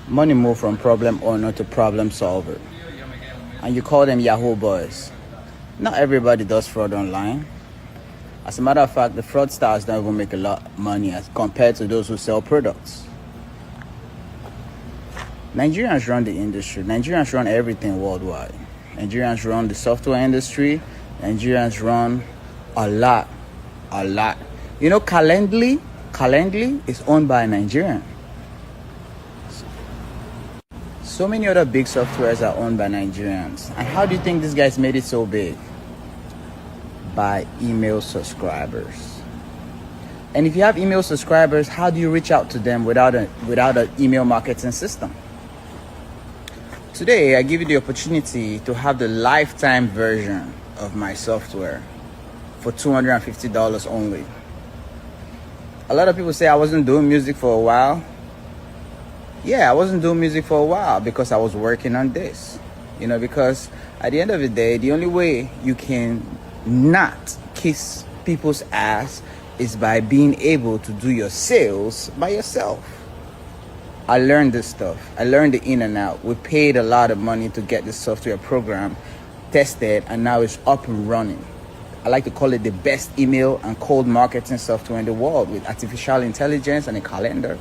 Money move from problem owner to problem solver. And you call them Yahoo boys. Not everybody does fraud online. As a matter of fact, the fraudsters don't even make a lot of money as compared to those who sell products. Nigerians run the industry. Nigerians run everything worldwide. Nigerians run the software industry. Nigerians run a lot. You know, Calendly is owned by a Nigerian. So many other big softwares are owned by Nigerians. And how do you think these guys made it so big? By email subscribers. And if you have email subscribers, how do you reach out to them without an email marketing system? Today, I give you the opportunity to have the lifetime version of my software for $250 only. A lot of people say I wasn't doing music for a while. Yeah, I wasn't doing music for a while because I was working on this. You know, because at the end of the day, the only way you can not kiss people's ass is by being able to do your sales by yourself. I learned this stuff. I learned the in and out. We paid a lot of money to get this software program tested, and now it's up and running. I like to call it the best email and cold marketing software in the world with artificial intelligence and a calendar.